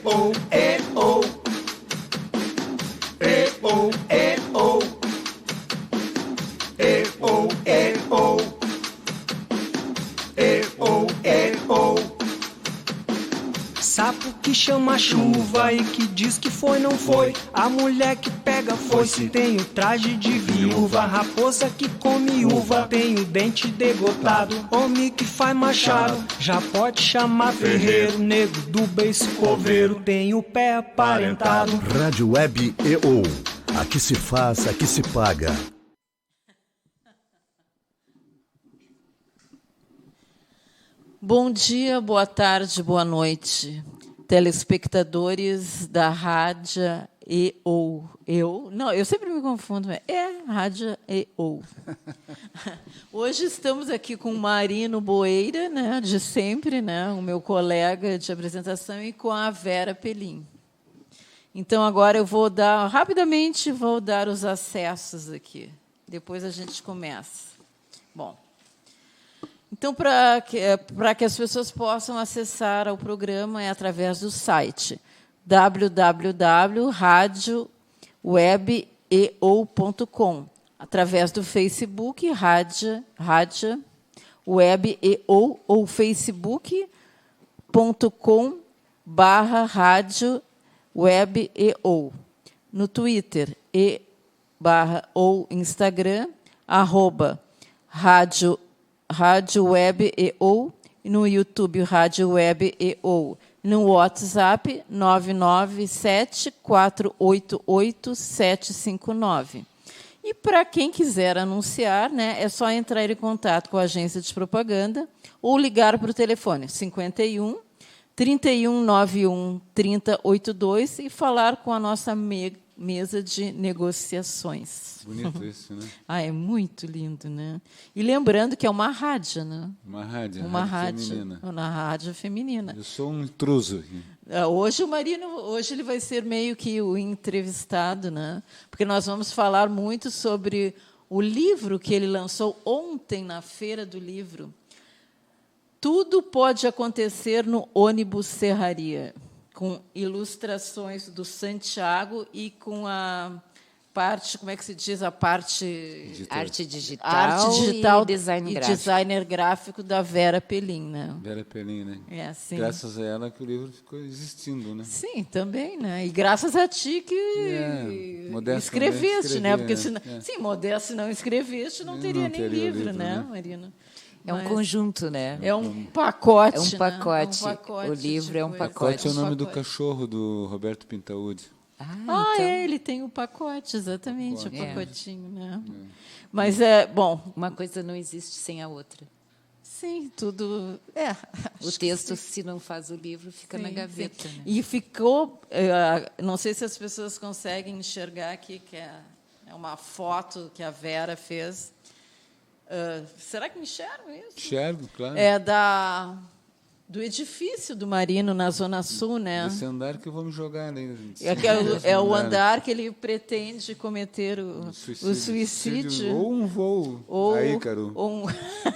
oh, oh. Oh, oh. Oh, oh. Oh. Sapo que chama chuva e que diz que foi, não foi. A mulher que pega foice tem o traje de viúva. Raposa que come uva tem o dente degotado. Homem que faz machado já pode chamar ferreiro. Nego do beiço coveiro tem o pé aparentado. Rádio Web EO. Aqui se faz, aqui se paga. Bom dia, boa tarde, boa noite, telespectadores da Rádio EO. Eu sempre me confundo, Rádio EO. Hoje estamos aqui com o Marino Boeira, né, de sempre, né, o meu colega de apresentação, e com a Vera Pelim. Então, agora eu vou rapidamente dar os acessos aqui. Depois a gente começa. Bom, então, para que as pessoas possam acessar ao programa, é através do site www.radiowebeo.com, através do Facebook, Rádio Web EO, ou facebook.com/Rádio Web EO. No Twitter, /ou Instagram, @Rádio Web EO, no YouTube, Rádio Web EO, no WhatsApp, 997-488-759. E, para quem quiser anunciar, né, é só entrar em contato com a agência de propaganda ou ligar para o telefone 51 3191 3082 e falar com a nossa mesa de negociações. Bonito isso, né? É muito lindo, né? E lembrando que é uma rádio, né? Uma rádio feminina. Uma rádio feminina. Eu sou um intruso aqui. Hoje o Marino, ele vai ser meio que o entrevistado, né? Porque nós vamos falar muito sobre o livro que ele lançou ontem na Feira do Livro. Tudo pode acontecer no ônibus Serraria, com ilustrações do Santiago e com a parte, como é que se diz, a parte... Arte digital e designer gráfico da Vera Pelim, né? Vera Pelim, né? Sim. Graças a ela que o livro ficou existindo, né? Sim, também, né? E graças a ti que escreveste, né? Porque se Modesto não escreveste, não teria nem livro, né, Marina? É um conjunto, né? É um pacote. É um pacote. Né? É um pacote. O livro é um pacote. Pacote é o nome do cachorro do Roberto Pintaúdi. Então... ele tem o pacote, exatamente, o pacotinho, né? Mas bom. Uma coisa não existe sem a outra. Sim, tudo. O texto, se não faz o livro, fica na gaveta. Né? E ficou. Não sei se as pessoas conseguem enxergar aqui, que é uma foto que a Vera fez. Será que me enxergam isso? Enxergo, claro. Do edifício do Marino, na Zona Sul, né? Esse andar que eu vou me jogar, né? É o andar que ele pretende cometer o suicídio. Ou um voo. Ícaro.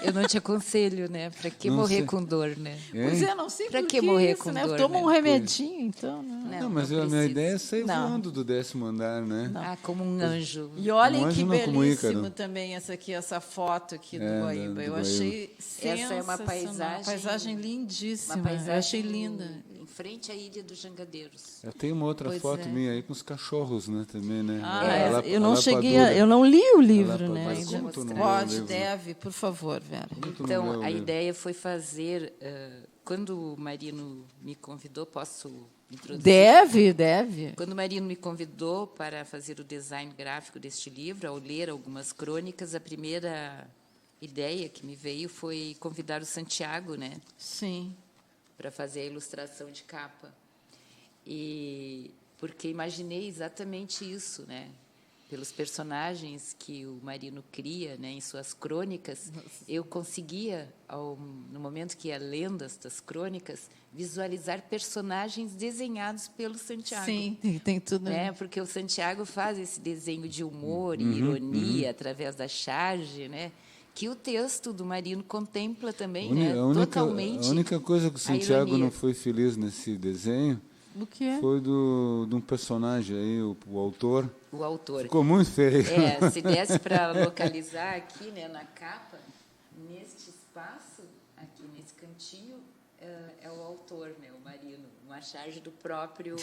Eu não te aconselho, né? Para que morrer com dor, né? Pois não sei para por que morrer isso, com né? dor. Toma um remedinho, então. Né? Não, mas a minha ideia é sair voando do 10º andar, né? Como um anjo. E olhem que belíssimo também essa foto aqui do Guaíba. Eu achei sensacional. Essa é uma paisagem lindíssima. Uma paisagem eu achei linda. Em frente à Ilha dos Jangadeiros. Eu tenho uma outra foto minha aí com os cachorros, né? Também, né? Eu não li o livro, né? Pode, deve, por favor, Vera. Então, a ideia foi fazer... quando o Marino me convidou, posso introduzir? Deve. Quando o Marino me convidou para fazer o design gráfico deste livro, ao ler algumas crônicas, a primeira ideia que me veio foi convidar o Santiago, né? Sim. Para fazer a ilustração de capa. Porque imaginei exatamente isso, né? Pelos personagens que o Marino cria, né, em suas crônicas, eu conseguia, no momento que ia lendo estas crônicas, visualizar personagens desenhados pelo Santiago. Sim, tem tudo. Né? Porque o Santiago faz esse desenho de humor e ironia através da charge, né? Que o texto do Marino contempla também, né? Totalmente. A única coisa que o Santiago não foi feliz nesse desenho O que é? Foi de um personagem aí, o autor. O autor. Ficou muito feio. Se desse para localizar aqui, né, na capa, neste espaço, aqui nesse cantinho, é o autor, né, o Marino, uma charge do próprio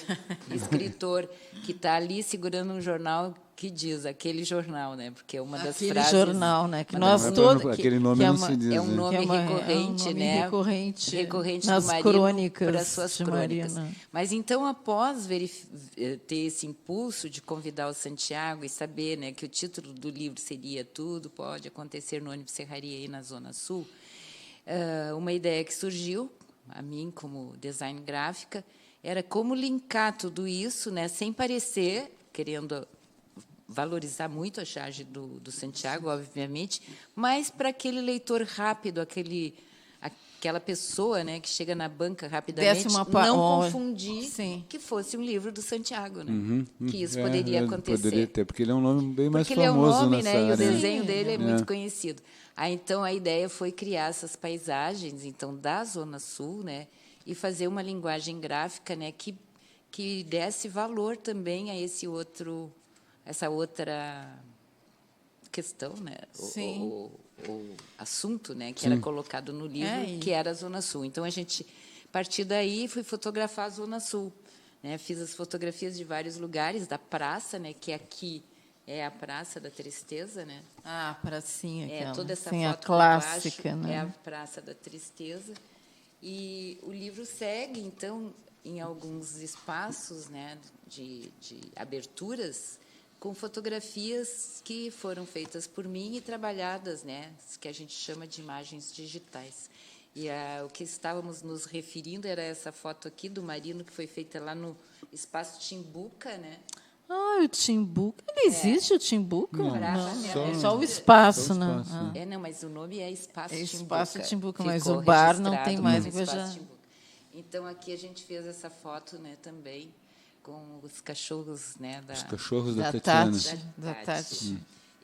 escritor, que está ali segurando um jornal que diz, aquele jornal, né, porque é uma das Aquele frases... jornal, né, que nós Não é todos... aquele nome não se diz. É um nome recorrente, né? Recorrente nas do Marino crônicas para suas de crônicas. Marina. Mas então, após ter esse impulso de convidar o Santiago e saber, né, que o título do livro seria Tudo Pode Acontecer no Ônibus Serraria aí na Zona Sul, uma ideia que surgiu a mim como design gráfica era como linkar tudo isso, né, sem parecer querendo valorizar muito a charge do Santiago, obviamente, mas para aquele leitor rápido, aquela pessoa, né, que chega na banca rapidamente, não confundir que fosse um livro do Santiago, né? Que isso poderia acontecer. Poderia ter, porque ele é um nome bem mais famoso. Porque ele é um nome, nessa né, área. e o desenho dele é muito conhecido. Então, a ideia foi criar essas paisagens, então, da Zona Sul, né, e fazer uma linguagem gráfica, né, que desse valor também a essa outra questão, né? O assunto, né, que era colocado no livro, que era a Zona Sul. Então, a partir daí, fui fotografar a Zona Sul, né? Fiz as fotografias de vários lugares, da praça, né, que aqui é a Praça da Tristeza, né? Ah, a pracinha, aquela. Toda essa sim, foto a clássica, baixo, né? é a Praça da Tristeza. E o livro segue, então, em alguns espaços, né, de aberturas, com fotografias que foram feitas por mim e trabalhadas, né, que a gente chama de imagens digitais. E o que estávamos nos referindo era essa foto aqui do Marino, que foi feita lá no Espaço Timbuca, né? Ah, o Timbuca. Ele existe, o Timbuca? Não, é só o espaço, né? Não, mas o nome é Espaço Timbuca. Espaço Timbuca, mas Ficou o bar não registrado tem mais. como Espaço Timbuca. Então, aqui a gente fez essa foto, né, também, com os cachorros, né, os cachorros da Tatiana. Da Tati.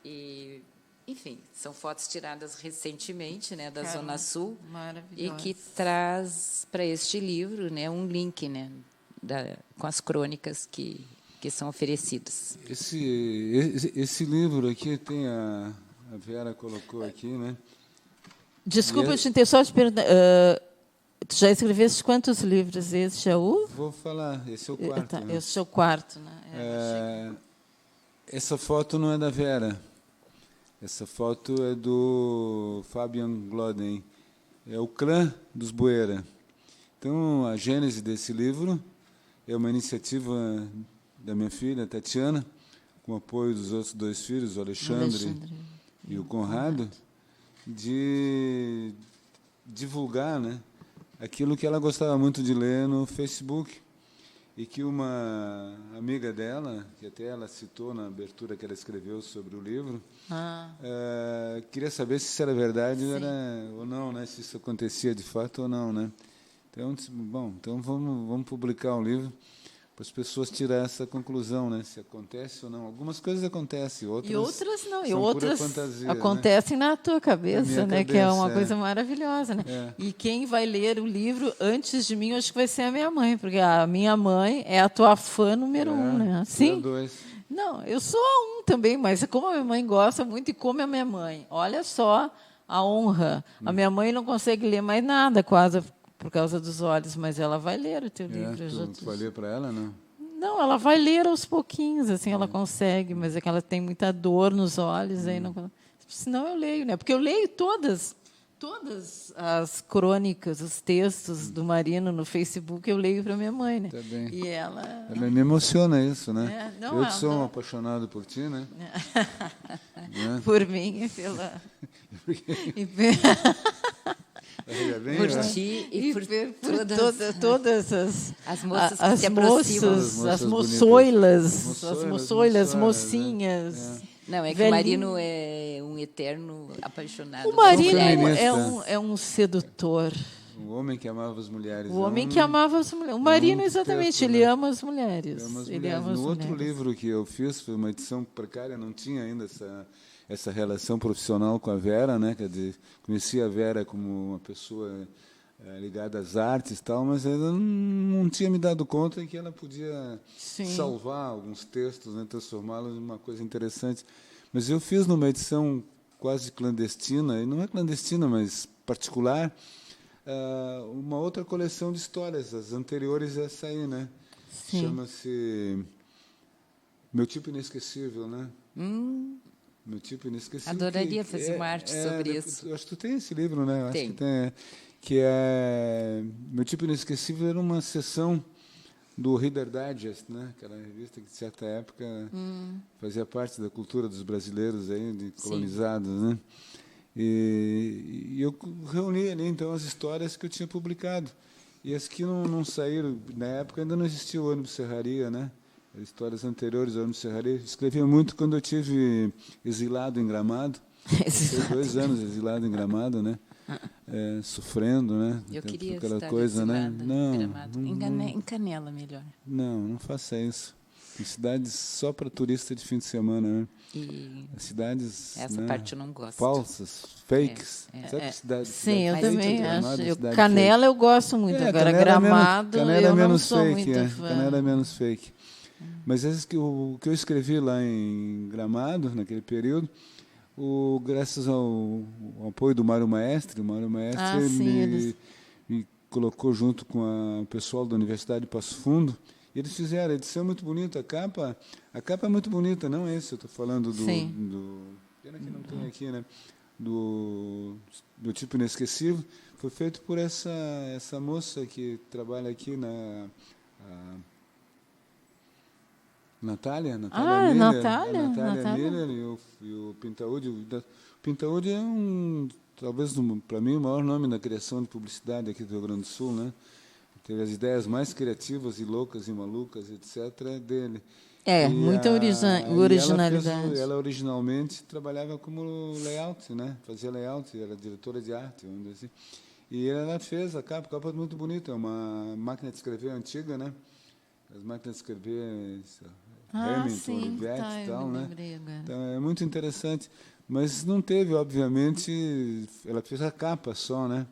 E, enfim, são fotos tiradas recentemente, né, da Zona Sul, e que traz para este livro, né, um link, né, com as crônicas que são oferecidas. Esse livro aqui tem a Vera colocou aqui, né? Desculpa, eu só te perguntar. Tu já escreveste quantos livros? Esse é o? Vou falar, esse é o quarto. Né? Esse é o quarto, né? Essa foto não é da Vera. Essa foto é do Fabian Gloden. É o clã dos Boeira. Então, a gênese desse livro é uma iniciativa da minha filha, Tatiana, com o apoio dos outros dois filhos, o Alexandre e o Conrado, de divulgar, né, aquilo que ela gostava muito de ler no Facebook, e que uma amiga dela, que até ela citou na abertura que ela escreveu sobre o livro, queria saber se isso era verdade ou não, né, se isso acontecia de fato ou não, né. Então vamos publicar um livro para as pessoas tirar essa conclusão, né? Se acontece ou não. Algumas coisas acontecem, outras não. E são outras pura fantasia, acontecem, né, na tua cabeça, né? Que é uma coisa maravilhosa, né? E quem vai ler o livro antes de mim, acho que vai ser a minha mãe, porque a minha mãe é a tua fã número 1, né? Sim. Não, eu sou a 1 também, mas como a minha mãe gosta muito e como a minha mãe, olha só a honra. A minha mãe não consegue ler mais nada, quase, por causa dos olhos, mas ela vai ler o teu livro. Tu vai ler para ela, não? Não, ela vai ler aos pouquinhos, assim, ela consegue, mas é que ela tem muita dor nos olhos, aí não. Senão eu leio, né? Porque eu leio todas as crônicas, os textos do Marino no Facebook, eu leio para minha mãe, né? Tá bem. E ela me emociona isso, né? Não, eu que sou um apaixonado por ti, né? Por mim e pela... Por ti e por todas as moças que se aproximam. As moçoilas, mocinhas. Não, é que o Marino é um eterno apaixonado. O Marino é um sedutor. O homem que amava as mulheres. O homem que amava as mulheres. O Marino, exatamente, ele ama as mulheres. No outro livro que eu fiz, foi uma edição precária, não tinha ainda essa relação profissional com a Vera, né? Quer dizer, conheci a Vera como uma pessoa ligada às artes e tal, mas ainda não tinha me dado conta que ela podia salvar alguns textos, né, transformá-los em uma coisa interessante. Mas eu fiz numa edição quase clandestina, e não é clandestina, mas particular, uma outra coleção de histórias, as anteriores a essa aí, né? Chama-se Meu Tipo Inesquecível, né? Meu Tipo Inesquecível. Adoraria fazer uma arte sobre isso. Eu acho que tu tem esse livro, né? Eu tem. Acho que tem. Que é Meu Tipo Inesquecível era uma sessão do Reader Digest, né? Aquela revista que de certa época fazia parte da cultura dos brasileiros aí, de colonizados, né? E eu reuni ali então as histórias que eu tinha publicado e as que não saíram na época ainda não existia o ônibus Serraria, né? As histórias anteriores ao ônibus Serraria. Escrevia muito quando eu tive exilado em Gramado. Fiquei 2 anos exilado em Gramado, né? Sofrendo, né? Eu queria aquela estar coisa, né? em Gramado. Em Canela, melhor. Não faça isso. Em cidades só para turista de fim de semana, né? As cidades, essa parte eu não gosto. Falsas, fakes. Sabe que cidade? Sim, eu também acho. Cidade Canela eu gosto muito. Agora, Gramado eu não sou muito fã. Canela é menos fake. Mas o que eu escrevi lá em Gramado, naquele período, graças ao apoio do Mário Maestre, me colocou junto com o pessoal da Universidade de Passo Fundo, e eles fizeram a edição muito bonita. A capa é muito bonita, não é esse, eu estou falando do pena que não tem aqui, né? Do Tipo Inesquecível. Foi feito por essa moça que trabalha aqui Natália Miller e o Pintaúdi. O Pintaúdi é talvez para mim o maior nome da criação de publicidade aqui do Rio Grande do Sul, né? Teve as ideias mais criativas e loucas e malucas, etc., dele. Muita originalidade. Ela originalmente trabalhava como layout, né? Fazia layout, era diretora de arte, vamos dizer assim. E ela fez a capa é muito bonita, é uma máquina de escrever antiga, né? As máquinas de escrever Hamilton, Olivetti e tal, né? Então é muito interessante. Mas não teve, obviamente, ela fez a capa só, né?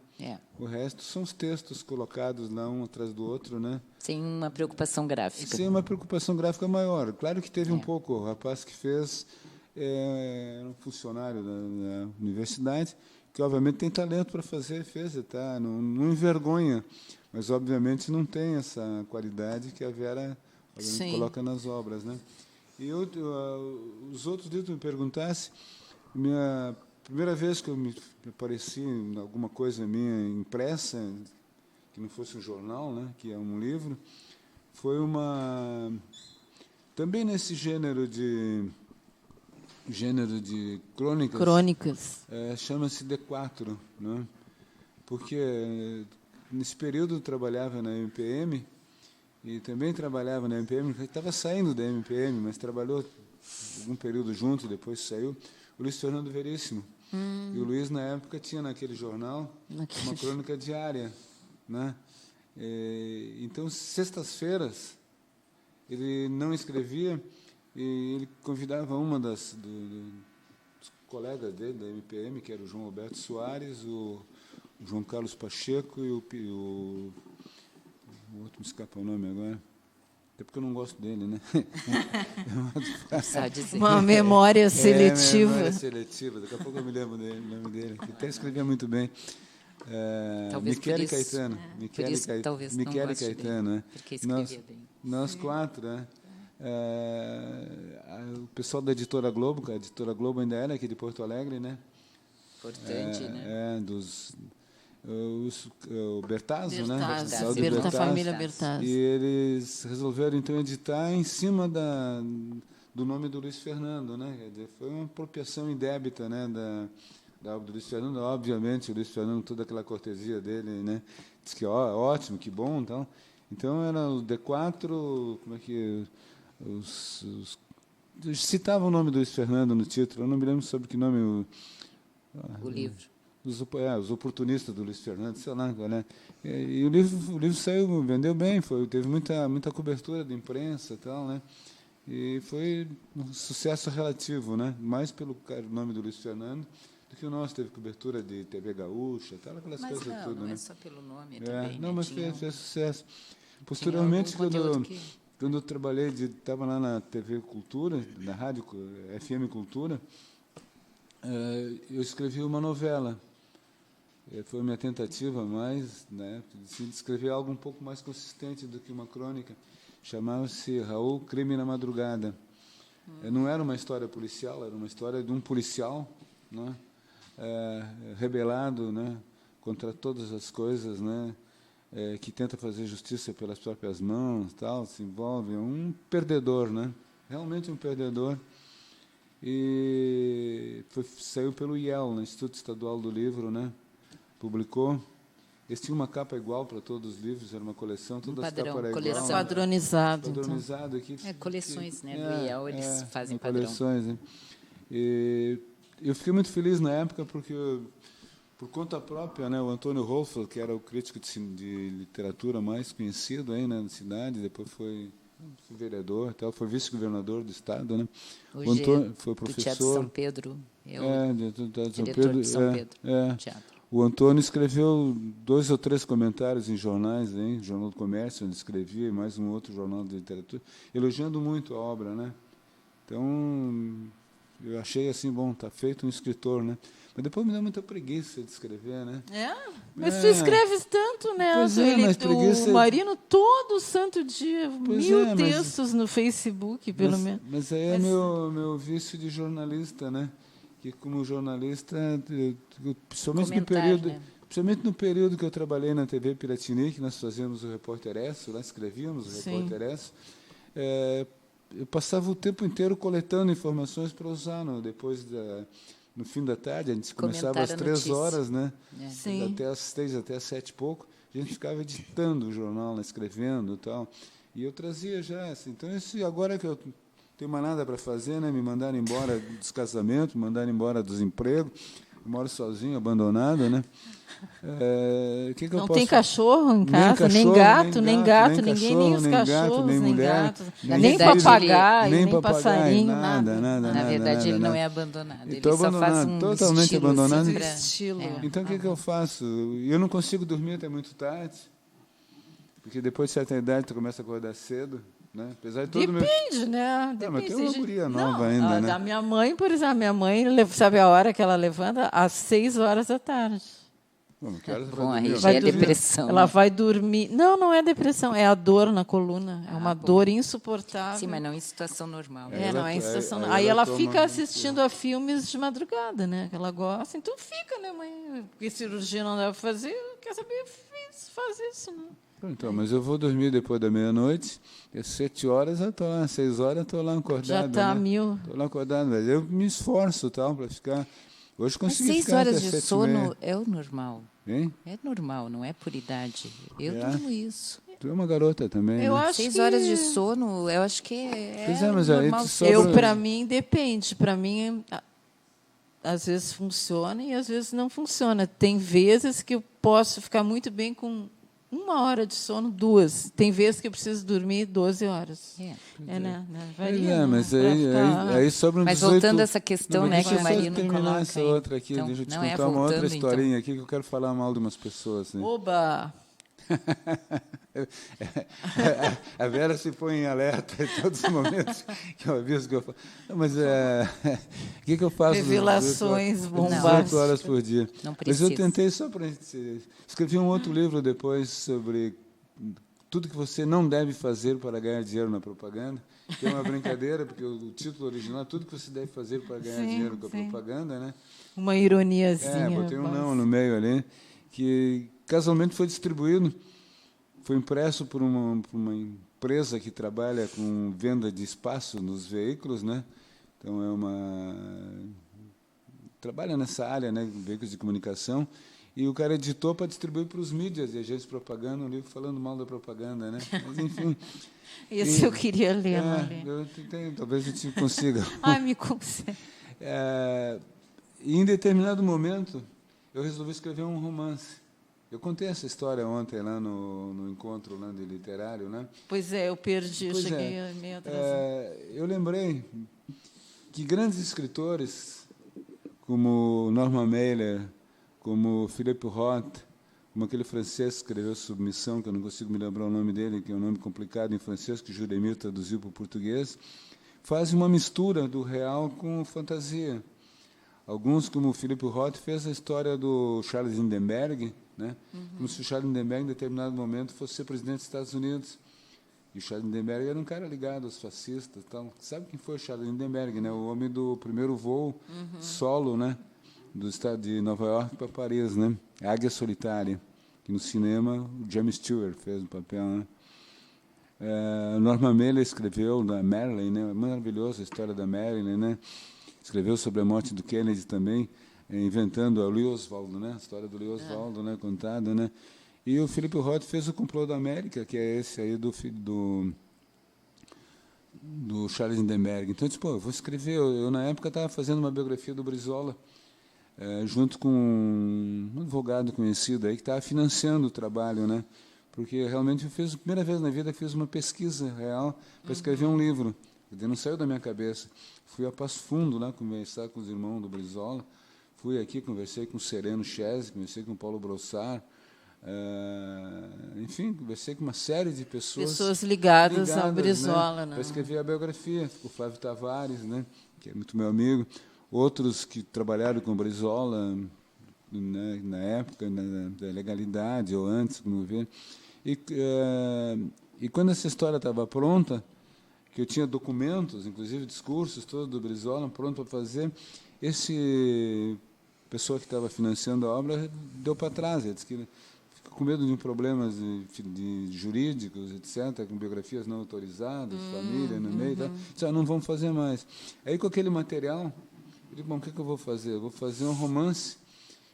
O resto são os textos colocados lá um atrás do outro, né? Sem uma preocupação gráfica. Sem uma preocupação gráfica maior. Claro que teve um pouco. O rapaz que fez era um funcionário da universidade, que obviamente tem talento para fazer, tá? Não envergonha, mas obviamente não tem essa qualidade que a Vera coloca nas obras, né? E os outros dias me perguntasse, minha primeira vez que eu me apareci em alguma coisa minha impressa, que não fosse um jornal, né, que é um livro, foi também nesse gênero de crônicas. Chama-se D4, né? Porque nesse período eu trabalhava na MPM e também trabalhava na MPM, estava saindo da MPM, mas trabalhou algum período junto, depois saiu, o Luiz Fernando Veríssimo. E o Luiz, na época, tinha naquele jornal uma crônica diária, né? Então, sextas-feiras, ele não escrevia e ele convidava uma dos colegas dele, da MPM, que era o João Alberto Soares, o João Carlos Pacheco e o outro me escapa o nome agora. Até porque eu não gosto dele, né? Uma memória seletiva. Memória seletiva. Daqui a pouco eu me lembro o nome dele. Ele até escrevia muito bem. Michele Caetano. Michele Caetano, né? Porque escrevia bem. Nós 4, né? O pessoal da Editora Globo, a Editora Globo ainda era aqui de Porto Alegre, né? Importante, né? O Bertazzo, né? A família Bertazzo. E eles resolveram, então, editar em cima do nome do Luiz Fernando, né? Quer dizer, foi uma apropriação indébita, né, da obra do Luiz Fernando. Obviamente, o Luiz Fernando, toda aquela cortesia dele, né? Diz que ótimo, que bom, então era o D4, como é que citava o nome do Luiz Fernando no título, eu não me lembro sobre que nome o livro. Os oportunistas do Luiz Fernando, sei lá, né? E o livro saiu, vendeu bem, teve muita cobertura de imprensa e tal, né? E foi um sucesso relativo, né? Mais pelo nome do Luiz Fernando porque o nosso teve cobertura de TV Gaúcha, tal, aquelas Mas coisas não, tudo, não né? é só pelo nome também, Não, né? mas Tinha fez sucesso. algum Posteriormente, conteúdo quando eu trabalhei, estava lá na TV Cultura, na rádio FM Cultura, eu escrevi uma novela. Foi minha tentativa mais, né, de escrever algo um pouco mais consistente do que uma crônica. Chamava-se Raul, Crime na Madrugada. Não era uma história policial, era uma história de um policial, né, rebelado, né, contra todas as coisas, né, que tenta fazer justiça pelas próprias mãos, tal, se envolve um perdedor, né, realmente um perdedor. E saiu pelo IEL, no Instituto Estadual do Livro, né, publicou. Eles tinham uma capa igual para todos os livros, era uma coleção, todas as capas eram igual. Padronizado. Padronizado aqui. coleções, né? Do IEL, eles fazem padrão. Coleções, né? E eu fiquei muito feliz na época porque, por conta própria, né, o Antônio Hoffel, que era o crítico de literatura mais conhecido aí, né, na cidade, depois foi vereador, tal, foi vice-governador do estado, né? Hoje o Antônio foi do professor. Teatro São Pedro. Diretor de São Pedro. Teatro. O Antônio escreveu 2 ou 3 comentários em jornais, hein? Jornal do Comércio, onde escrevia, e mais um outro jornal de literatura, elogiando muito a obra, né? Então, eu achei assim, bom, está feito um escritor, né? Mas depois me deu muita preguiça de escrever, né? Mas tu escreves tanto, né? Pois é, mas preguiça... O Marino, todo santo dia, Pois 1000 textos no Facebook, pelo menos. Mas aí é meu vício de jornalista, né? Que como jornalista, principalmente no período que eu trabalhei na TV Piratini, que nós fazíamos o Repórter Esso, lá escrevíamos o Repórter Esso, eu passava o tempo inteiro coletando informações para usar no fim da tarde. A gente começava às 3 horas, né? Até às 6, até às 7 e pouco. A gente ficava editando o jornal, escrevendo e tal. E eu trazia já, assim, então agora que eu tenho mais nada para fazer, né? Me mandaram embora dos casamentos, me mandaram embora dos empregos, eu moro sozinho, abandonado, né? Que não tem cachorro em casa, nem gato, nem os cachorros, nem mulher, gatos, nem papagaio, nem passarinho, nada. Na verdade, ele não é abandonado, ele só faz um totalmente estilo, abandonado. Estilo. Então, o que eu faço? Eu não consigo dormir até muito tarde, porque depois de certa idade tu começa a acordar cedo. Né? Apesar de todo Depende, né? Depende. Mas tem uma guria nova ainda, né? Da minha mãe, por exemplo, minha mãe, sabe a hora que ela levanta? Às 6 horas da tarde. Aí já é depressão. Ela vai dormir. Não é depressão, é a dor na coluna. É uma dor insuportável. Sim, mas não em situação normal. Não é em situação normal. Aí ela fica assistindo a filmes de madrugada, né? Que ela gosta. Então fica, né, mãe? Porque cirurgia não dá para fazer, quer saber, faz isso, né? Então, mas eu vou dormir depois da meia-noite, e às 7 horas eu estou lá, 6 horas eu estou lá acordado. Já está 1000. Estou lá acordado, mas eu me esforço para ficar. Hoje consegui ficar 6 horas de sono é o normal. Hein? É normal, não é por idade. Eu durmo isso. Tu é uma garota também, eu né? acho 6 horas de sono, eu acho que mas normal. Para mim, depende. Para mim, às vezes funciona e às vezes não funciona. Tem vezes que eu posso ficar muito bem com 1 hora de sono, 2. Tem vezes que eu preciso dormir 12 horas. Né? Varia, mas aí sobra um 18... Mas voltando a essa questão, né, que o Marino coloca... essa outra aqui, então, deixa eu te contar uma outra historinha aqui que eu quero falar mal de umas pessoas. Né? Oba! A Vera se põe em alerta em todos os momentos que eu aviso que eu falo. Mas o que eu faço? Revelações bombásticas. 18 horas por dia. Não precisa. Mas eu tentei só para... Escrevi um outro livro depois sobre tudo que você não deve fazer para ganhar dinheiro na propaganda, que é uma brincadeira, porque o título original é tudo que você deve fazer para ganhar dinheiro com a propaganda, né? Uma ironiazinha. Botei um não no meio ali, que casualmente foi distribuído, foi impresso por uma empresa que trabalha com venda de espaço nos veículos, né? Então trabalha nessa área, né, veículos de comunicação. E o cara editou para distribuir para os mídias e agências de propaganda, um livro falando mal da propaganda, né? Mas, enfim... Esse eu queria ler, talvez a gente consiga. Me consegue. E, em determinado momento, eu resolvi escrever um romance. Eu contei essa história ontem lá no encontro lá de literário, né? Pois é, eu perdi, eu cheguei meio atrasado. Eu lembrei que grandes escritores... como Norman Mailer, como Philippe Roth, como aquele francês que escreveu Submissão, que eu não consigo me lembrar o nome dele, que é um nome complicado em francês, que Juremir traduziu para o português, fazem uma mistura do real com fantasia. Alguns, como o Philippe Roth, fez a história do Charles Lindbergh, né? Como se o Charles Lindbergh, em determinado momento, fosse ser presidente dos Estados Unidos. E o Charles Lindbergh era um cara ligado aos fascistas. Tal. Sabe quem foi o Charles Lindbergh, né? O homem do primeiro voo solo, né? Do estado de Nova York para Paris, né? Águia Solitária. Que no cinema o James Stewart fez o papel, né? Norman Mailer escreveu da Marilyn, né? Maravilhosa a história da Marilyn, né? Escreveu sobre a morte do Kennedy também, inventando a Louis Oswaldo, né? A história do Louis Oswaldo, né? Contada, né? E o Philippe Roth fez o Complô da América, que é esse aí do Charles Lindbergh. Então, eu disse, eu vou escrever. Eu na época, estava fazendo uma biografia do Brizola, junto com um advogado conhecido aí, que estava financiando o trabalho, né? Porque, realmente, a primeira vez na vida, fiz uma pesquisa real para escrever um livro. Não saiu da minha cabeça. Fui a Passo Fundo lá conversar com os irmãos do Brizola. Fui aqui, conversei com o Sereno Chese, conversei com o Paulo Brossard. Enfim, conversei com uma série de pessoas. Pessoas ligadas ao Brizola, né? Para escrever a biografia. O Flávio Tavares, né? Que é muito meu amigo. Outros que trabalharam com o Brizola, né? Na época da legalidade, ou antes, como ver. E quando essa história estava pronta, que eu tinha documentos, inclusive discursos todos do Brizola, pronto para fazer, esse pessoa que estava financiando a obra deu para trás. Ele disse que ficou com medo de problemas de jurídicos, etc., com biografias não autorizadas, família no meio, tá? Disse, não vamos fazer mais. Aí, com aquele material, eu disse, bom, o que eu vou fazer? Eu vou fazer um romance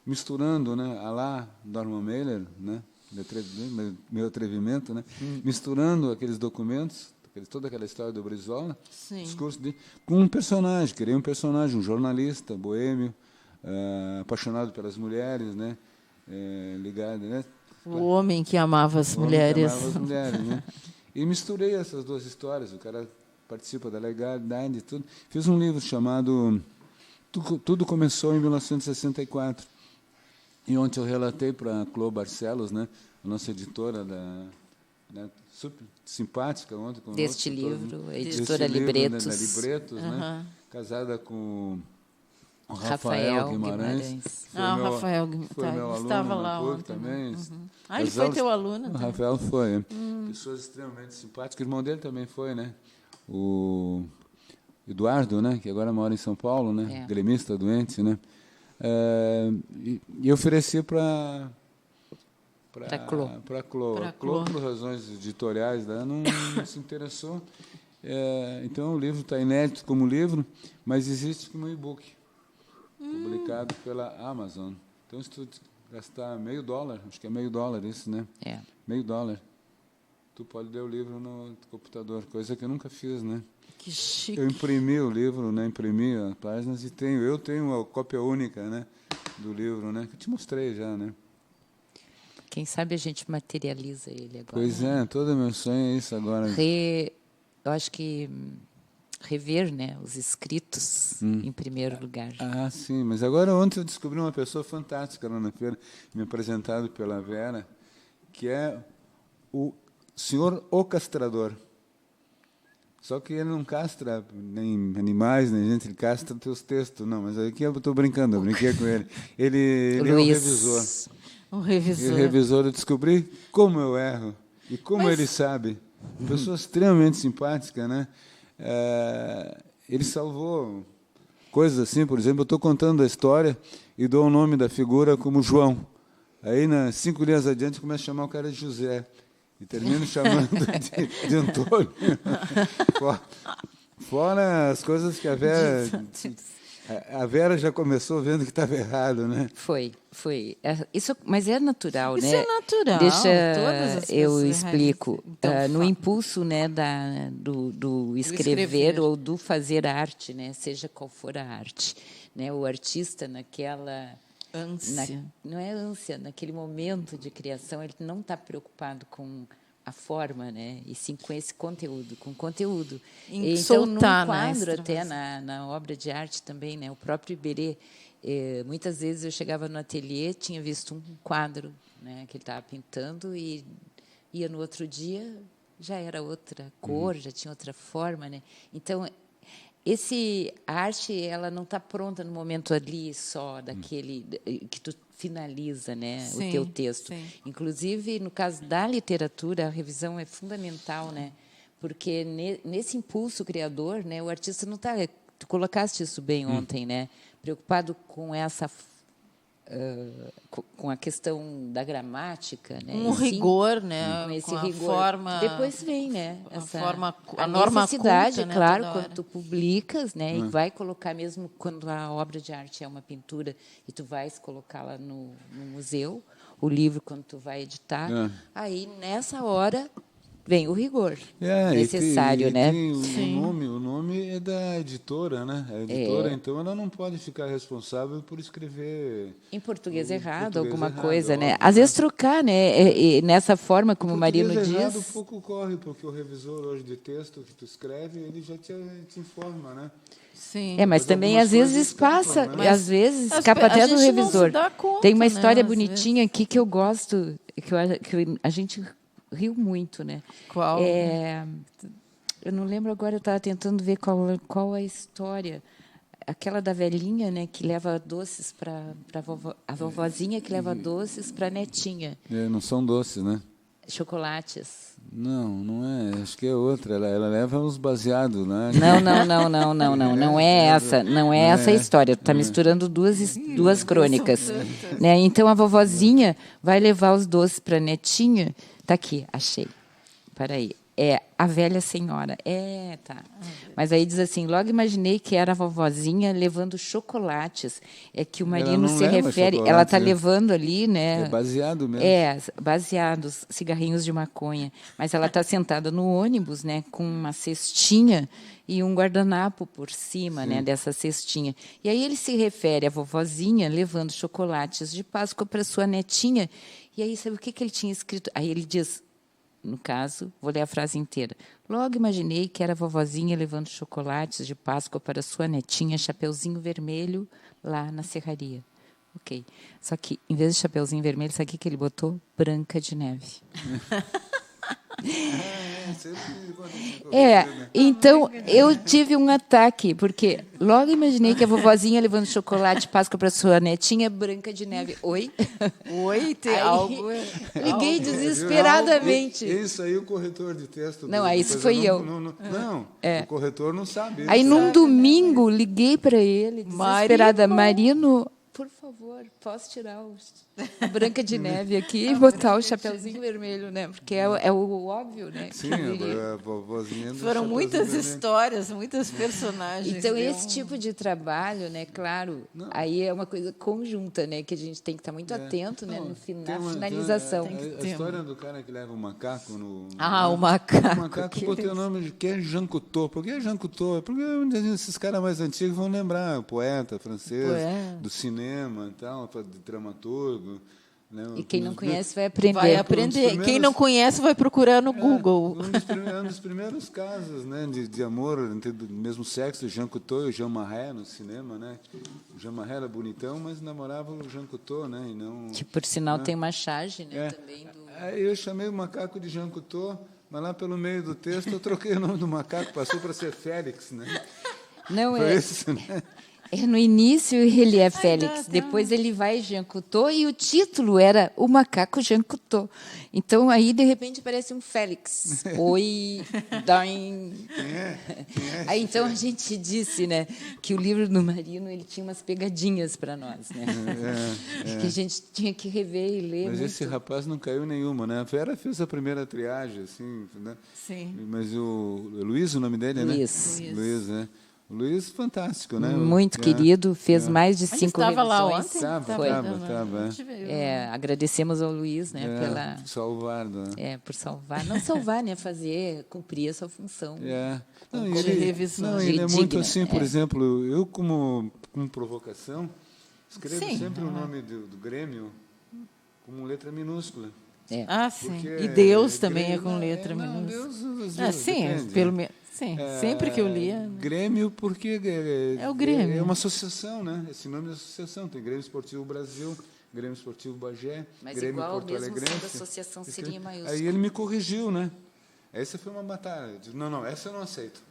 misturando, né, a lá Norman Mailer, né, meu atrevimento, né, misturando aqueles documentos, toda aquela história do Brizola, discurso com um personagem, criei um personagem, um jornalista, boêmio, apaixonado pelas mulheres, né, ligado, né? O homem que amava as mulheres. Né? E misturei essas duas histórias, o cara participa da legalidade e tudo. Fiz um livro chamado Tudo Começou em 1964, e ontem eu relatei para a Clô Barcelos, né, a nossa editora super simpática ontem conosco, deste livro, a editora Libretos, Libretos, né? Casada com o Rafael Guimarães. Rafael foi meu aluno estava lá PUC ontem também. Ele foi teu aluno? O Rafael foi. Pessoas extremamente simpáticas. O irmão dele também foi, né? O Eduardo, né? Que agora mora em São Paulo, né? Gremista doente, né? E ofereci para a Clô. A Clô, por razões editoriais, não se interessou. Então, o livro está inédito como livro, mas existe como e-book, publicado pela Amazon. Então, se tu gastar $0,50, acho que é $0,50 isso, né? $0,50. Tu pode ler o livro no computador, coisa que eu nunca fiz, né? Que chique. Eu imprimi o livro, né? Imprimi as páginas e eu tenho uma cópia única, né? Do livro, né? Que eu te mostrei já, né? Quem sabe a gente materializa ele agora. Pois é, todo meu sonho é isso agora. Eu acho que rever, né, os escritos em primeiro lugar. Sim, mas agora ontem eu descobri uma pessoa fantástica lá na feira, me apresentado pela Vera, que é o senhor O Castrador. Só que ele não castra nem animais, nem gente, ele castra teus textos. Não, mas aqui eu estou brincando, eu brinquei com ele. Ele é um revisor. Um revisor. E o revisor, eu descobri como eu erro e como ele sabe. Pessoa extremamente simpática, né? Ele salvou coisas assim, por exemplo, eu estou contando a história e dou o nome da figura como João. Aí, 5 dias adiante, começo a chamar o cara de José. E termino chamando de Antônio. Fora as coisas que a Vera já começou vendo que estava errado, né? Foi. Isso, mas é natural, Isso né? é natural. Deixa eu explico. Então, no impulso, né, do escrever ou do fazer arte, né, seja qual for a arte, né, o artista naquela ânsia. Não é ânsia, naquele momento de criação ele não está preocupado com a forma, né? E sim com esse conteúdo, com conteúdo. Em Então, num soltar, quadro, né, até na obra de arte também, né? O próprio Iberê, muitas vezes eu chegava no ateliê, tinha visto um quadro, né, que ele estava pintando, e ia no outro dia, já era outra cor, já tinha outra forma, né? Então, a arte, ela não está pronta no momento ali só daquele que tu finaliza, né, Sim, o teu texto. sim. Inclusive, no caso da literatura, a revisão é fundamental, né? Porque nesse impulso criador, né, o artista não está. Tu colocaste isso bem ontem, né? Preocupado com essa com a questão da gramática, né? Um E sim, rigor, né? com esse com a rigor. forma, Depois vem, né? a norma necessidade, culta, né, claro, toda hora. quando tu publicas, né? E vai colocar mesmo quando a obra de arte é uma pintura e tu vais colocá-la no museu, o livro quando tu vai editar, aí nessa hora vem o rigor necessário, e né? tem Sim. o nome é da editora, né? A editora, então, ela não pode ficar responsável por escrever Em português errado, português alguma errado, coisa, né? óbvio, Às né? vezes trocar, né? Nessa forma, como o Marino português errado diz. pouco corre, porque o revisor hoje de texto que tu escreve, ele já te informa, né? Sim. Mas Mas também algumas às vezes coisas escapam, passa, né? às vezes As escapa pe- a até do gente não se revisor. dá conta, Tem uma né, história às bonitinha aqui que eu gosto, que a gente riu muito, né? Qual? Eu não lembro agora, eu estava tentando ver qual a história. Aquela da velhinha, né, que leva doces para a vovozinha que leva doces para a netinha, Não são doces, né? chocolates. Não é. Acho que é outra. Ela leva uns baseados, né? Não é essa, não é essa a história. Está misturando duas crônicas, né? Então a vovozinha vai levar os doces para a netinha. Tá aqui, achei. Para aí. É a velha senhora. Tá. Mas aí diz assim: logo imaginei que era a vovozinha levando chocolates. É que o Marino não se leva refere. chocolate, Ela está né? levando ali, né? É baseado mesmo. Baseados, cigarrinhos de maconha. Mas ela está sentada no ônibus, né, com uma cestinha e um guardanapo por cima, né, dessa cestinha. E aí ele se refere à vovozinha levando chocolates de Páscoa para sua netinha. E aí, sabe o que ele tinha escrito? Aí ele diz, no caso, vou ler a frase inteira. Logo imaginei que era a vovozinha levando chocolates de Páscoa para sua netinha, Chapeuzinho Vermelho, lá na serraria. Ok. Só que, em vez de Chapeuzinho Vermelho, sabe o que ele botou? Branca de Neve. Então eu tive um ataque, porque logo imaginei que a vovozinha levando chocolate de Páscoa para sua netinha, Branca de Neve. Oi? Oi, tem Aí, algo. liguei desesperadamente. Isso aí o corretor de texto. Não, isso foi eu. Não, o corretor não sabe. Aí, num domingo, liguei para ele, desesperada. Marino, por favor, posso tirar a Branca de Neve aqui e botar o Chapeuzinho Vermelho, né? Porque é o óbvio, né? Sim, a vovozinha. Foram muitas histórias, muitas personagens. Então, esse tipo de trabalho, né, claro, aí é uma coisa conjunta, né, que a gente tem que estar muito atento, né, na finalização. A história do cara que leva o macaco no... O macaco. O macaco botei o nome de que é Jean Cocteau. Por que Jean Cocteau? Porque esses caras mais antigos vão lembrar, o poeta francês, do cinema e tal, de dramaturgo. Né? E quem não conhece vai aprender. Vai aprender. Quem não conhece vai procurar no Google. Um dos primeiros casos, né, de amor entre do mesmo sexo, Jean Cocteau e o Jean Marais no cinema, né? O Jean Marais era bonitão, mas namorava o Jean Cocteau, né? E não, que por sinal tem uma charge, né, também Aí eu chamei o macaco de Jean Cocteau, mas lá pelo meio do texto eu troquei o nome do macaco, passou para ser Félix, né? Não Foi isso, né? No início ele é Félix, depois ele vai Jean Cocteau e o título era O Macaco Jean Cocteau. Então aí de repente aparece um Félix. Oi, Dain. Aí então a gente disse, né, que o livro do Marino ele tinha umas pegadinhas para nós, né? Que a gente tinha que rever e ler. Mas muito. esse rapaz não caiu nenhuma, né? A Vera fez a primeira triagem, assim, né? Sim. Mas o Luiz, o nome dele, Luiz. né? Luiz, né? O Luiz, fantástico, né? Muito querido, fez mais de 5 estava lá revisões. ontem? Estava. Agradecemos ao Luiz, né, pela salvar, né? por salvar, não salvar, né, cumprir a sua função. Não, de revisão. ele é muito Digna, assim, por exemplo, eu como provocação escrevo Sim. sempre o nome do Grêmio com letra minúscula. É. Ah, sim. Porque E Deus também é Grêmio- com letra não, minúscula. Deus, Sim, depende. pelo menos. Sim, sempre que eu lia. Grêmio, porque É o Grêmio. é uma associação, né? Esse nome é associação. Tem Grêmio Esportivo Brasil, Grêmio Esportivo Bagé, Mas Grêmio igual Porto mesmo Alegrense. sendo associação seria em maiúsculo. Aí ele me corrigiu, né? Essa foi uma batalha. Eu disse, não, essa eu não aceito.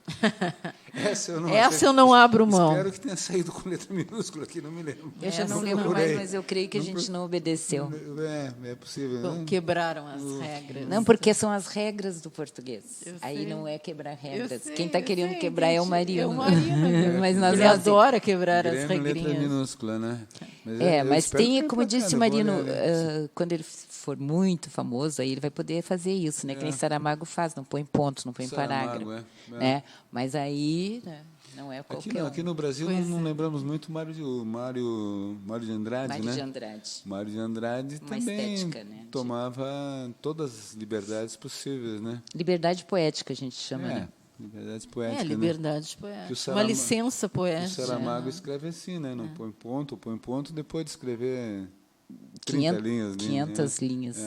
Essa eu não aceito. Essa eu não abro mão. Espero que tenha saído com letra minúscula aqui, não me lembro. Eu já não Essa lembro não. mais, mas eu creio que a gente não obedeceu. É possível, Bom, né? quebraram as regras. Não, porque são as regras do português. Eu Aí sei. não é quebrar Eu regras. sei, Quem está eu querendo sei, quebrar é o gente. Marino. É o Marino. Mas nós Ele não assim. adora quebrar as Grêmio, letra regrinhas. minúscula, né? É, eu mas espero que tem, tenha como disse o bacana, eu vou Marino, olhar. quando ele for muito famoso, aí ele vai poder fazer isso, né? Que nem Saramago faz, não põe pontos, não põe Saramago, parágrafo. é. Né? Mas aí não é Aqui, qualquer um. aqui no Brasil não lembramos muito Mário de Andrade, Mário né? de Andrade. Mário de Andrade Uma também estética, né, de- tomava todas as liberdades possíveis, né? Liberdade poética, a gente chama, né? Liberdades poéticas, É, liberdade Que poética. o Uma Sarama- licença né? O poética. Saramago escreve assim, né? Não põe ponto, depois de escrever 30 500 linhas. 500 linhas.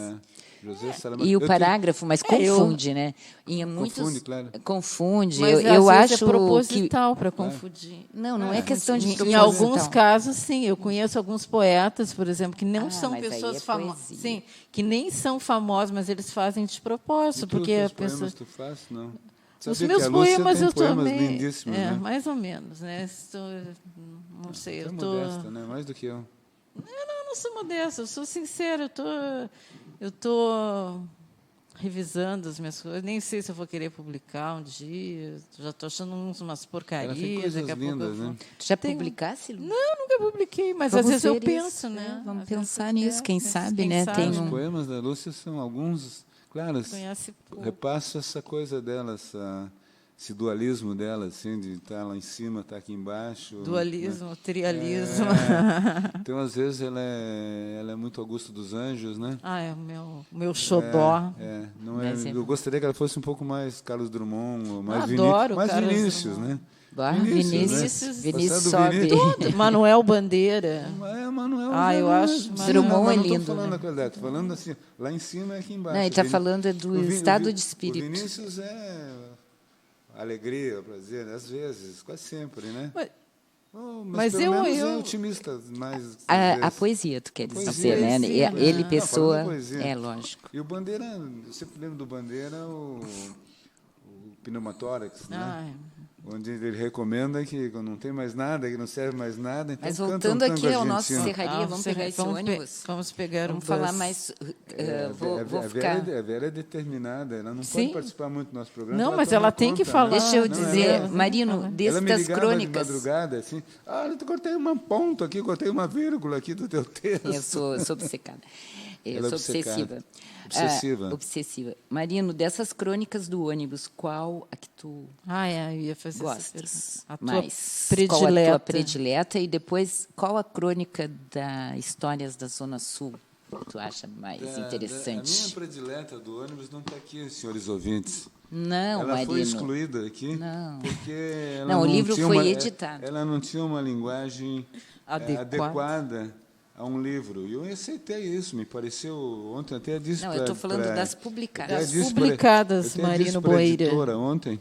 José Saramago. E o Eu parágrafo, mas confunde, né? Em muitos, Confunde, claro. Confunde. Mas eu às vezes acho é proposital para confundir. Não, não é questão de Em proposital. alguns casos, sim. Eu conheço alguns poetas, por exemplo, que não são mas aí pessoas é famosas. poesia. Sim, que nem são famosos, mas eles fazem de propósito, E tu, porque os a teus pessoa. poemas tu faz? Não. Os Sabia meus que a Lúcia poemas tem eu poemas também. lindíssimos, É, né? mais ou menos, né? Não sei, Tu é eu tô. modesta, né? Mais do que eu. Eu não sou modesta, eu sou sincera, eu tô revisando as minhas coisas, nem sei se eu vou querer publicar um dia, já estou achando umas Ela tem porcarias, coisas daqui a pouco eu lindas, vou... né? Tu já Tem- publicasse, Lu? Não, nunca publiquei, mas Vamos às vezes eu ver penso, isso, né? vamos Às vezes pensar eu nisso, quem sabe, né? Tem Os um- poemas da Lúcia são alguns, claro, Conhece pouco. repasso essa coisa dela, esse dualismo dela, assim, de estar lá em cima, estar aqui embaixo. Dualismo, trialismo. Então, às vezes, ela é muito Augusto dos Anjos, né? Ah, é o meu xodó. Não é, Mas é- eu gostaria que ela fosse um pouco mais Carlos Drummond, ou mais, Adoro mais Carlos Vinícius, Drummond. né? Bah, Vinícius. Vinícius Passar do sobe. Manuel Bandeira. É, Manuel. Ah, eu acho Sim, Drummond não, mas é não tô lindo, falando né? da qualidade, estou falando assim, lá em cima é aqui embaixo. Não, ele está Vini- falando do o Vi- estado o Vi- de espírito. O Vinícius é alegria, prazer, às vezes, quase sempre, né? Mas- Oh, mas pelo menos é eu- otimista mais. às A vezes. poesia, tu queres Poesia, dizer, né? poesia, né? Ele, Não, pessoa, falando poesia. é lógico. E o Bandeira, eu sempre lembro do Bandeira, o pneumotórax, né? Ai, Onde ele recomenda que quando não tem mais nada, que não serve mais nada, então Mas canta um voltando tango aqui ao nosso argentino. Serraria, vamos pegar esse ônibus? Vamos pegar Vamos um falar bus. mais. A Vou ficar. Vera é determinada, ela não Sim. pode participar muito do nosso programa. Não, ela mas toma ela tem que conta, falar. né? Deixa eu Não, dizer, ela- Marino, Ela me destas ligava crônicas. de madrugada, assim, eu cortei um ponto aqui, cortei uma vírgula aqui do teu texto. Eu sou obcecada. Eu Ela é sou obcecada. obsessiva. Obsessiva. Obsessiva. Marino, dessas crônicas do ônibus, qual a que tu Eu ia fazer essa gostas pergunta. A tua mais? predileta. Qual a tua predileta? E depois, qual a crônica da Histórias da Zona Sul que tu acha mais A minha interessante? predileta do ônibus não está aqui, senhores ouvintes. Não, Ela Marino. foi excluída aqui Não. porque ela Não, o livro tinha foi editado. Ela não tinha uma linguagem adequada a um livro. E eu aceitei isso, me pareceu ontem até disse. Não, eu estou falando das até publicadas. disse publicadas, eu até Marino disse pra Boeira. editora ontem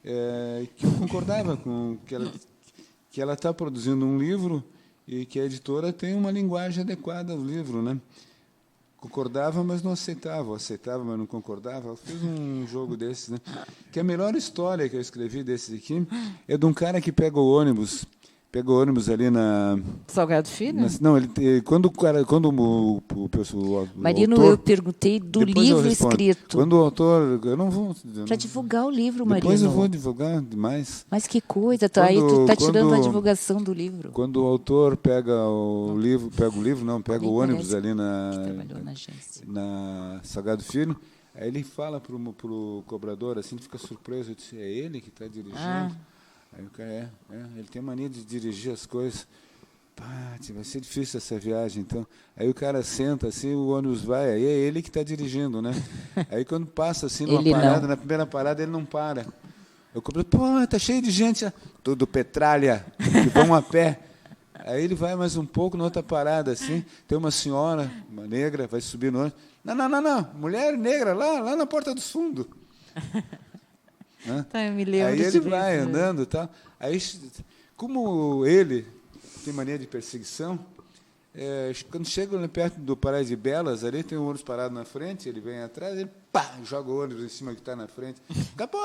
que eu concordava com que ela está produzindo um livro e que a editora tem uma linguagem adequada ao livro, né? Concordava, mas não aceitava. Aceitava, mas não concordava. Eu fiz um jogo desses, né? Que a melhor história que eu escrevi desses aqui é de um cara que pega o ônibus ali na... Salgado Filho? Não, quando o pessoal... Marino, autor, eu perguntei do depois eu livro respondo. escrito. Quando o autor... Eu não vou... Para divulgar o livro, Marino. Depois eu vou divulgar demais. Mas que coisa, aí tu está tirando a quando- divulgação do livro. Quando o autor pega o livro, pega o ônibus parece ali Trabalhou na agência. na Salgado Filho, aí ele fala pro cobrador, assim, ele fica surpreso, eu disse, é ele que está dirigindo? Aí o cara, ele tem mania de dirigir as coisas. Pá, vai ser difícil essa viagem, então. Aí o cara senta, assim, o ônibus vai, aí é ele que está dirigindo, né? Aí quando passa, assim, numa Ele parada, não. na primeira parada, ele não para. Eu cobro, pô, tá cheio de gente, tudo petralha, que vão a pé. Aí ele vai mais um pouco, na outra parada, assim, tem uma senhora, uma negra, vai subir no ônibus. Não, mulher negra, lá na porta dos fundos. Tá, eu me lembro Aí de ele ver vai isso. andando e tal. Aí, como ele tem mania de perseguição, quando chega perto do Paraíso de Belas, ali tem um ônibus parado na frente, ele vem atrás, ele joga o ônibus em cima que está na frente. Pô,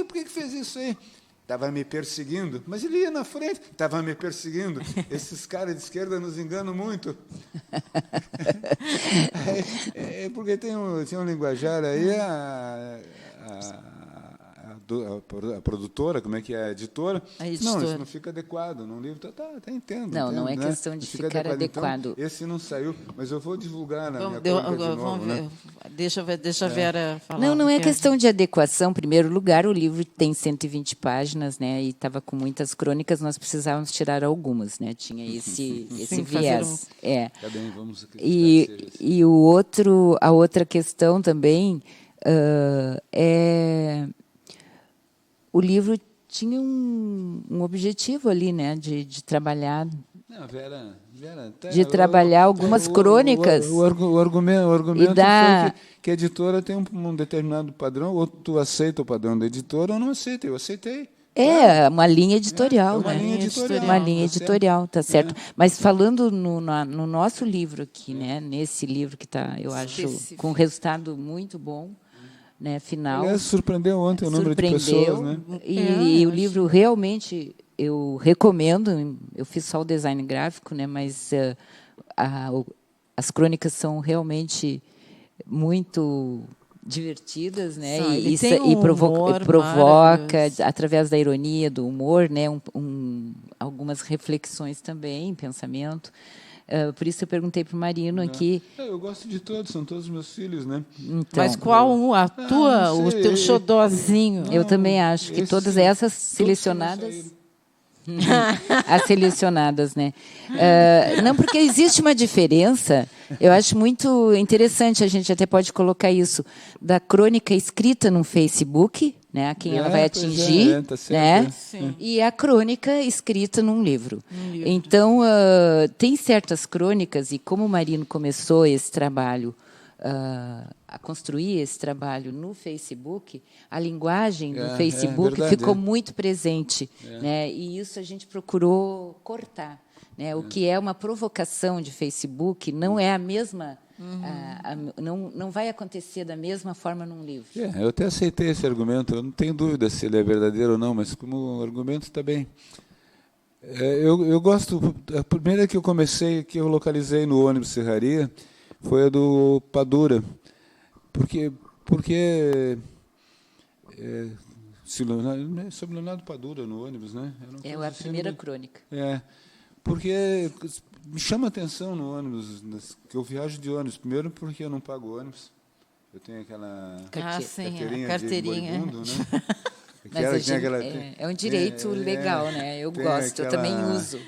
por que fez isso aí? Estava me perseguindo. Mas ele ia na frente, estava me perseguindo. Esses caras de esquerda nos enganam muito. Porque tem um linguajar aí, a produtora, como é que é? A editora? A editora. Não, isso não fica adequado. Num livro, entendo. Não é né? questão de ficar adequado. Então, esse não saiu, mas eu vou divulgar na minha Vamos, crônica de novo. vamos ver. Né? Deixa a Vera falar. Não é questão de adequação. Em primeiro lugar, o livro tem 120 páginas, né? E estava com muitas crônicas, nós precisávamos tirar algumas, né? Tinha esse viés. Tá bem, vamos acreditar E a outra questão também o livro tinha um objetivo ali, né? De trabalhar. Não, Vera, de trabalhar algumas crônicas. O argumento foi que a editora tem um determinado padrão, ou tu aceita o padrão da editora ou não aceita. Eu aceitei. Uma linha editorial, uma né? linha editorial, Uma linha editorial, tá certo. Mas falando no nosso livro aqui, né? Nesse livro que está, eu acho, com um resultado muito bom, né? Final. Aliás, surpreendeu ontem o número de pessoas, né? E o livro realmente eu recomendo. Eu fiz só o design gráfico, né? Mas as crônicas são realmente muito divertidas, né? E provoca através da ironia, do humor, né? Algumas reflexões também, pensamento. Por isso eu perguntei para o Marino aqui. Eu gosto de todos, são todos meus filhos, né? Então, mas qual o teu xodózinho? Eu também acho que todas essas selecionadas. As selecionadas, né? Não, porque existe uma diferença. Eu acho muito interessante, a gente até pode colocar isso, da crônica escrita no Facebook, né, a quem ela vai atingir, tá certo, né, e a crônica escrita num livro. Então, tem certas crônicas, e como o Marino começou esse trabalho, a construir esse trabalho no Facebook, a linguagem do Facebook ficou muito presente, né, e isso a gente procurou cortar. Né, o que é uma provocação de Facebook não é a mesma, não vai acontecer da mesma forma num livro. Eu até aceitei esse argumento, eu não tenho dúvida se ele é verdadeiro ou não, mas como argumento está bem. Eu gosto, a primeira que eu localizei no ônibus Serraria, foi a do Padura, porque sobre Leonardo Padura no ônibus, né? É a primeira crônica. Porque me chama a atenção no ônibus, que eu viajo de ônibus, primeiro porque eu não pago ônibus, eu tenho aquela carteirinha de moribundo, né? Mas é um direito legal, né? Eu gosto, eu também uso.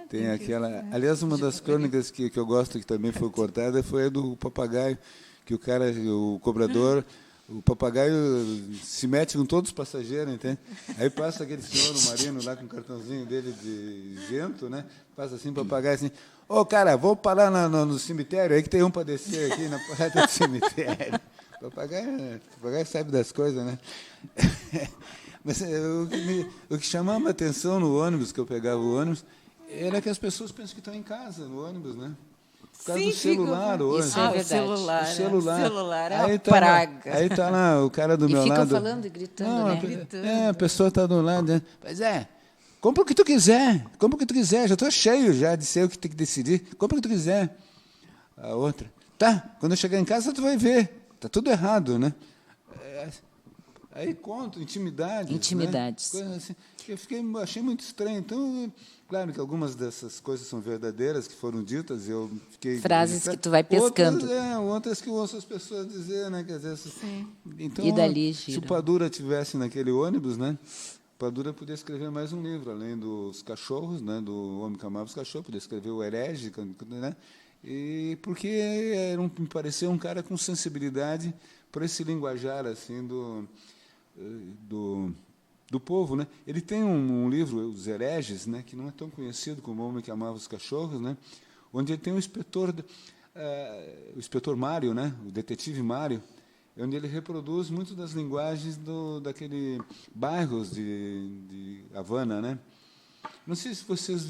Tem aquela. Aliás, uma das crônicas que eu gosto, que também foi cortada, foi a do papagaio, que o cobrador, o papagaio se mete com todos os passageiros, entende? Aí passa aquele senhor, o Marino, lá com o cartãozinho dele de isento, né? Passa assim, o papagaio assim, cara, vou parar no cemitério, aí que tem um para descer aqui na parada do cemitério. O papagaio sabe das coisas, né? Mas o que chamava a atenção no ônibus, que eu pegava o ônibus, era que as pessoas pensam que estão em casa, no ônibus, né? Por causa do celular hoje. Isso é verdade. O celular é uma praga. Aí está lá o cara do meu lado. E ficam falando e gritando, né? A pessoa está do lado, né? Pois compra o que tu quiser. Já estou cheio já de ser o que tem que decidir. Compra o que tu quiser. A outra, quando eu chegar em casa tu vai ver. Está tudo errado, né? Aí conto, intimidades. Né? Coisas assim. Achei muito estranho. Então, claro que algumas dessas coisas são verdadeiras, que foram ditas, eu fiquei... Frases que tu vai pescando. Outras que eu ouço as pessoas dizer, né? Que às vezes, então, e dali se gira. o Padura tivesse naquele ônibus, né? O Padura podia escrever mais um livro, além dos cachorros, né? Do Homem que Amava os Cachorros, podia escrever o Herege, né? E porque me pareceu um cara com sensibilidade para esse linguajar assim do do povo, né? Ele tem um livro, Os Hereges, né, que não é tão conhecido como O Homem que Amava os Cachorros, né, onde ele tem o inspetor Mário, né, o detetive Mário, onde ele reproduz muito das linguagens daquele bairros de Havana, né? Não sei se vocês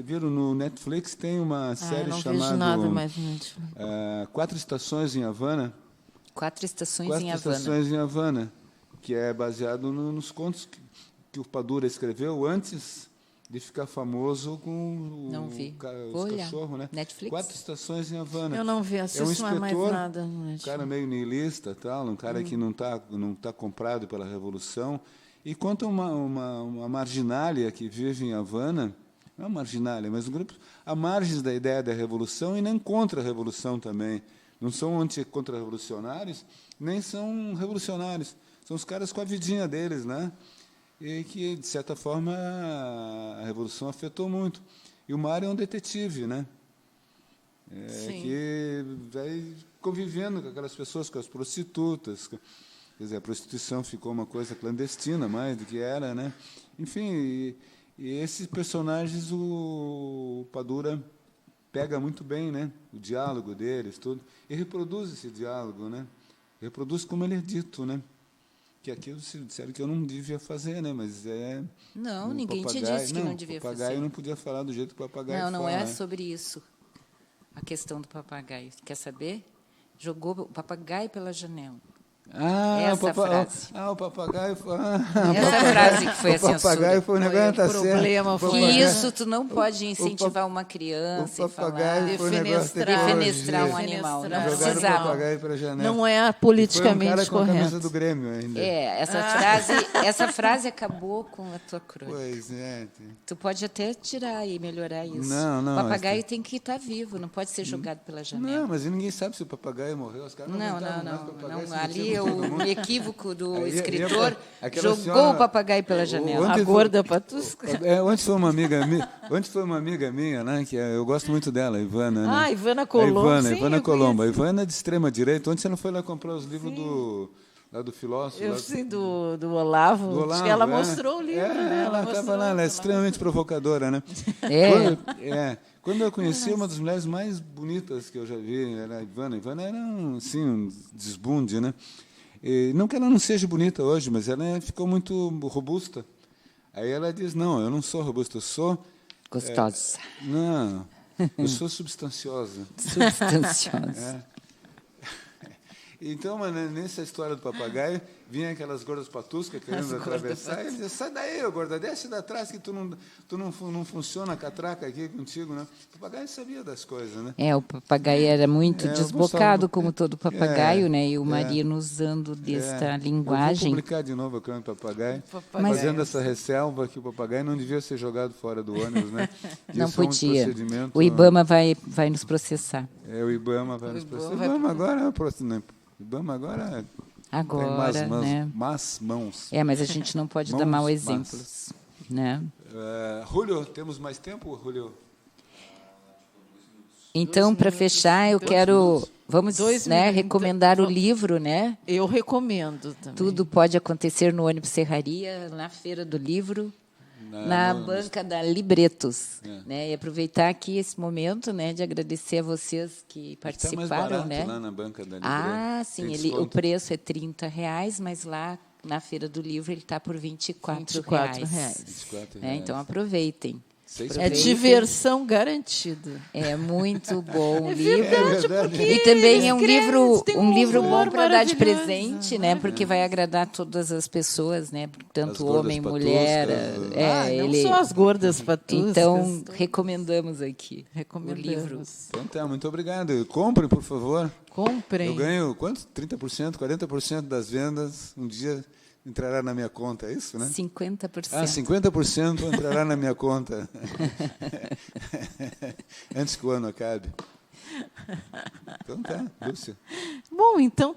viram no Netflix, tem uma série não chamada vejo nada mais no Netflix. 4 Estações em Havana. 4 Estações Quatro em Havana. Estações em Havana, que é baseado nos contos que o Padura escreveu antes de ficar famoso com Não vi. os cachorros, né? Netflix? 4 Estações em Havana. Eu não vi, assisto mais nada no um Netflix. cara meio niilista, tal, um cara que não tá comprado pela Revolução, e conta uma marginália que vive em Havana, não é uma marginália, mas um grupo à margem da ideia da Revolução e nem contra a Revolução também. Não são contra-revolucionários, nem são revolucionários. São os caras com a vidinha deles, né? E que, de certa forma, a Revolução afetou muito. E o Mário é um detetive, né? Que vai convivendo com aquelas pessoas, com as prostitutas. Quer dizer, a prostituição ficou uma coisa clandestina mais do que era, né? Enfim, e esses personagens o Padura pega muito bem, né? O diálogo deles, tudo, e reproduz esse diálogo, né? Reproduz como ele é dito, né? Que aquilo disseram que eu não devia fazer, né? Mas Não, ninguém te disse que não devia fazer. O papagaio não podia falar do jeito que o papagaio Não fala, é né? sobre isso. A questão do papagaio. Quer saber? Jogou o papagaio pela janela. Essa frase. O papagaio foi... Essa frase que foi a censura. O papagaio foi um negócio, tá certo. problema foi Que isso tu não pode incentivar uma criança o papagaio e foi um negócio de defenestrar um tecnologia. animal. Não Defenestrar. Jogaram o precisava. papagaio pela janela. Não é E foi um politicamente cara com a camisa correto. do Grêmio ainda. Essa frase acabou com a tua crônica. Pois é. Tu pode até tirar e melhorar isso. Não, O papagaio tem que estar vivo, não pode ser jogado pela janela. Não, mas ninguém sabe se o papagaio morreu. Os caras não aguentavam mais o papagaio se Ali mexendo é com todo mundo. o equívoco do Aí, escritor aquela jogou senhora- o papagaio pela janela. Ontem A gorda patusca. Ontem foi uma amiga minha, né? Que eu gosto muito dela, a Ivana. Né? Ah, Ivana Colombo. A Sim, Ivana eu Colombo. A conheço. Ivana é de extrema direita. Ontem você não foi lá comprar os livros do filósofo? Eu lá sim, do Olavo. do Olavo, Ela mostrou o livro, né? Ela estava lá, ela é extremamente provocadora, né? Quando eu conheci uma das mulheres mais bonitas que eu já vi, era a Ivana. A Ivana era um desbunde, né? E, não que ela não seja bonita hoje, mas ela ficou muito robusta. Aí ela diz, não, eu não sou robusta, eu sou... Gostosa. Não, eu sou substanciosa. Substanciosa. Então, nessa história do papagaio, vinha aquelas gordas patuscas querendo atravessar, e ele dizia, sai daí, ô gorda, desce da trás que tu não funciona a catraca aqui contigo, né? O papagaio sabia das coisas, né? O papagaio era muito eu desbocado, gostava. como todo papagaio, né? E o Marino usando desta Eu linguagem. vou publicar de novo a crônica do papagaio, Mas- fazendo essa ressalva que o papagaio não devia ser jogado fora do ônibus, né? Não Isso é um podia. procedimento- O IBAMA vai nos processar. O IBAMA vai nos processar. O IBAMA agora tem Agora, né? más mãos. Mas a gente não pode dar Mãos mau más. exemplos, né? Julio, temos mais tempo, Julio? Então, para fechar, eu quero... Vamos, 2 né, minutos. recomendar o livro, né? Eu recomendo também. Tudo pode acontecer no ônibus Serraria, na Feira do Livro, na banca da Libretos. Né? E aproveitar aqui esse momento, né, de agradecer a vocês que Está mais participaram. barato Né? lá na banca da Livre. Sim, Tem o desconto. preço é R$30, mas lá na Feira do Livro ele está por R$24. R$24. R$24. Né? Então aproveitem. É diversão garantida. É muito bom o livro. É verdade. E também é um escreve, livro, tem um livro humor bom para dar de maravilhoso, presente, né? Porque vai agradar todas as pessoas, né? As Tanto gordas homem, patuscas, mulher. Não só as gordas patuscas. Então, recomendamos aqui recomendamos. o livro. Então tá, muito obrigado. Comprem, por favor. Comprem. Eu ganho, quanto? 30%, 40% das vendas um dia entrará na minha conta, é isso, né? 50%. 50% entrará na minha conta. Antes que o ano acabe. Então tá, Lúcia. Bom, então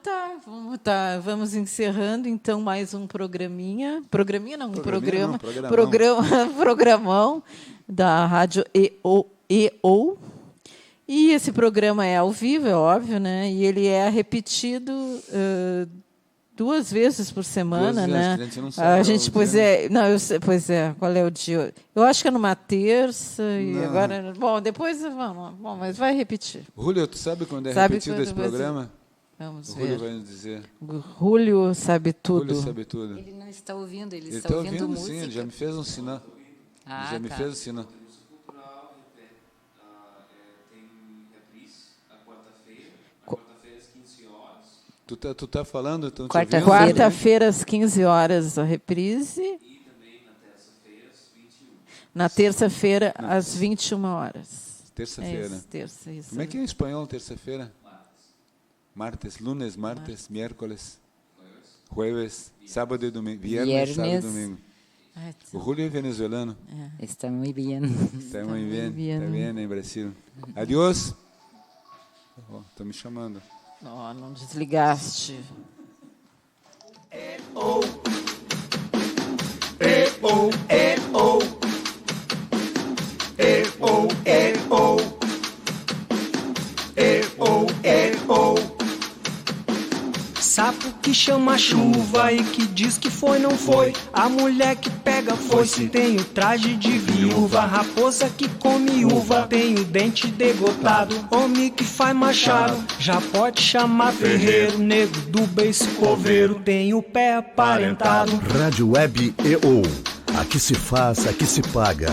vamos encerrando então mais um programinha. Programinha não, um programa. Programão da Rádio EO. E esse programa é ao vivo, é óbvio, né? E ele é repetido 2 vezes por semana, 2 vezes, né? a gente não sabe A qual gente, o pois dia. é, não, pois é, qual é o dia? Eu acho que é numa terça e Não. agora, bom, depois vamos, bom, mas vai repetir. Julio, tu sabe quando é Sabe repetido quando esse você- programa? Vamos O Julio ver. vai nos dizer. Julio sabe tudo. Julio sabe tudo. Ele não está ouvindo, ele, Ele está está ouvindo ouvindo, música. sim, ele já me fez um sinal. Ah, Ele já me tá. fez um sinal. Tu tá falando? Tão te ouvindo? Quarta-feira às 15 horas a reprise. E também na terça-feira às 21 horas. Terça-feira. É, terça, isso. Como é que é em espanhol terça-feira? Martes, lunes, martes, miércoles, jueves, sábado e domingo. Viernes, sábado e domingo. Ai, O Julio é venezuelano. Está muito bem. Está muito bem, bien. está bem em Brasil. Adiós. Estão me chamando. Não desligaste. Sapo que chama chuva e que diz que foi, não foi. A mulher que pega foice tem o traje de viúva. Raposa que come uva tem o dente degotado. Homem que faz machado já pode chamar ferreiro. Nego do beiço coveiro tem o pé aparentado. Rádio Web EO. Aqui se faz, aqui se paga.